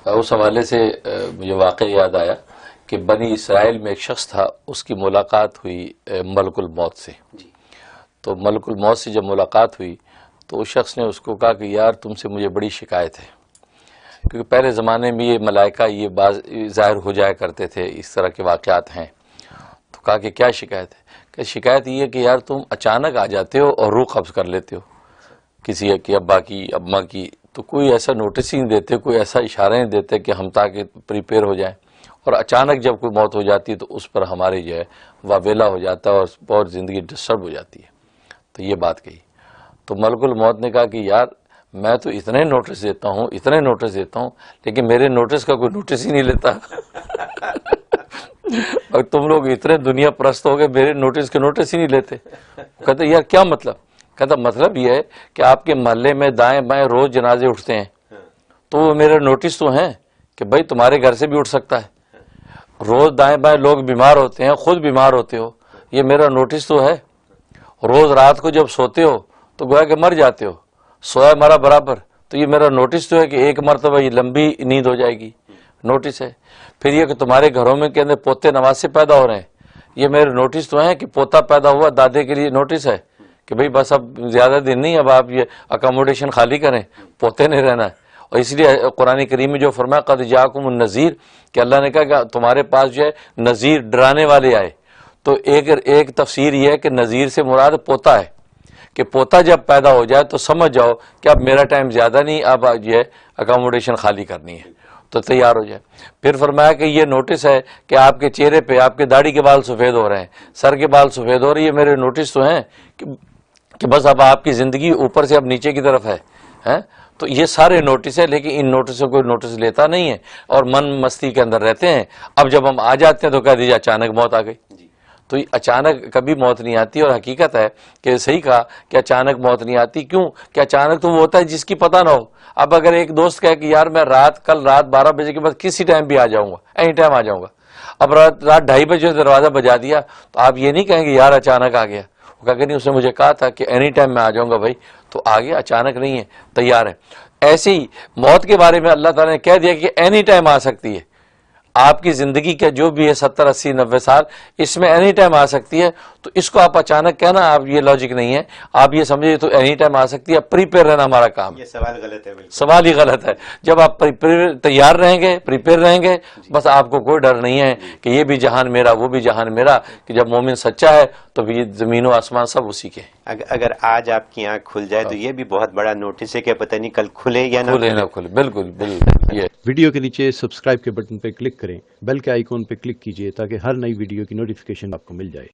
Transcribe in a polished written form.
اس حوالے سے مجھے واقعہ یاد آیا کہ بنی اسرائیل میں ایک شخص تھا، اس کی ملاقات ہوئی ملک الموت سے. تو ملک الموت سے جب ملاقات ہوئی تو اس شخص نے اس کو کہا کہ یار تم سے مجھے بڑی شکایت ہے، کیونکہ پہلے زمانے میں یہ ملائکہ یہ ظاہر ہو جایا کرتے تھے، اس طرح کے واقعات ہیں. تو کہا کہ کیا شکایت ہے؟ کہ شکایت یہ ہے کہ یار تم اچانک آ جاتے ہو اور روح قبض کر لیتے ہو کسی کی، ابا کی، اماں کی، تو کوئی ایسا نوٹس ہی نہیں دیتے، کوئی ایسا اشارہ نہیں دیتے کہ ہم تاکہ پریپیئر ہو جائیں. اور اچانک جب کوئی موت ہو جاتی ہے تو اس پر ہمارے جو ہے واویلا ہو جاتا ہے اور بہت زندگی ڈسٹرب ہو جاتی ہے. تو یہ بات کہی. تو ملک الموت نے کہا کہ یار میں تو اتنے نوٹس دیتا ہوں لیکن میرے نوٹس کا کوئی نوٹس ہی نہیں لیتا. اور تم لوگ اتنے دنیا پرست ہو گئے، میرے نوٹس کے نوٹس ہی نہیں لیتے. کہتے یار کیا مطلب؟ کہتا مطلب یہ ہے کہ آپ کے محلے میں دائیں بائیں روز جنازے اٹھتے ہیں، تو وہ میرے نوٹس تو ہیں کہ بھائی تمہارے گھر سے بھی اٹھ سکتا ہے. روز دائیں بائیں لوگ بیمار ہوتے ہیں، خود بیمار ہوتے ہو، یہ میرا نوٹس تو ہے. روز رات کو جب سوتے ہو تو گویا کہ مر جاتے ہو، سویا مرا برابر. تو یہ میرا نوٹس تو ہے کہ ایک مرتبہ یہ لمبی نیند ہو جائے گی، نوٹس ہے. پھر یہ کہ تمہارے گھروں میں کے اندر پوتے نواز سے پیدا ہو رہے ہیں، یہ میرے نوٹس تو ہیں کہ پوتا پیدا ہوا دادے کے لیے نوٹس ہے کہ بھئی بس اب زیادہ دن نہیں، اب آپ یہ اکاموڈیشن خالی کریں، پوتے نہیں رہنا ہے. اور اس لیے قرآن کریم میں جو فرمایا قد جاءکم النذیر، کہ اللہ نے کہا کہ تمہارے پاس جو ہے نذیر ڈرانے والے آئے. تو ایک تفسیر یہ ہے کہ نذیر سے مراد پوتا ہے، کہ پوتا جب پیدا ہو جائے تو سمجھ جاؤ کہ اب میرا ٹائم زیادہ نہیں، اب جو ہے اکاموڈیشن خالی کرنی ہے، تو تیار ہو جائے. پھر فرمایا کہ یہ نوٹس ہے کہ آپ کے چہرے پہ آپ کے داڑھی کے بال سفید ہو رہے ہیں، سر کے بال سفید ہو رہے ہیں، یہ میرے نوٹس تو ہیں کہ بس اب آپ کی زندگی اوپر سے اب نیچے کی طرف ہے. تو یہ سارے نوٹس ہیں، لیکن ان نوٹسوں کو نوٹس لیتا نہیں ہے اور من مستی کے اندر رہتے ہیں. اب جب ہم آ جاتے ہیں تو کہہ دیجیے اچانک موت آ گئی. تو اچانک کبھی موت نہیں آتی، اور حقیقت ہے کہ صحیح کہا کہ اچانک موت نہیں آتی. کیوں کہ اچانک تو وہ ہوتا ہے جس کی پتہ نہ ہو. اب اگر ایک دوست کہے کہ یار میں کل رات 12 بجے کے بعد کسی ٹائم بھی آ جاؤں گا، اینی ٹائم آ جاؤں گا، اب رات 2:30 بجے دروازہ بجا دیا، تو آپ یہ نہیں کہیں گے یار اچانک آ گیا. وہ کہا کہ نہیں، اس نے مجھے کہا تھا کہ اینی ٹائم میں آ جاؤں گا. بھائی تو آگے اچانک نہیں ہے، تیار ہے. ایسے ہی موت کے بارے میں اللہ تعالیٰ نے کہہ دیا کہ اینی ٹائم آ سکتی ہے. آپ کی زندگی کا جو بھی ہے 70 80 90 سال، اس میں اینی ٹائم آ سکتی ہے. تو اس کو آپ اچانک کہنا، آپ یہ لاجک نہیں ہے. آپ یہ سمجھے تو اینی ٹائم آ سکتی ہے، پریپیئر رہنا ہمارا کام ہے. یہ سوال غلط ہے، سوال ہی غلط ہے. جب آپ تیار رہیں گے، پریپیئر رہیں گے، بس آپ کو کوئی ڈر نہیں ہے کہ یہ بھی جہان میرا وہ بھی جہان میرا. کہ جب مومن سچا ہے تو بھی زمین و آسمان سب اسی کے. اگر آج آپ کی آنکھ کھل جائے تو یہ بھی بہت بڑا نوٹس ہے کہ پتہ نہیں کل کھلے یا نہ کھلے. بالکل بالکل. یہ ویڈیو کے نیچے سبسکرائب کے بٹن پہ کلک کریں، بیل کے آئیکن پہ کلک کیجئے تاکہ ہر نئی ویڈیو کی نوٹیفیکیشن آپ کو مل جائے.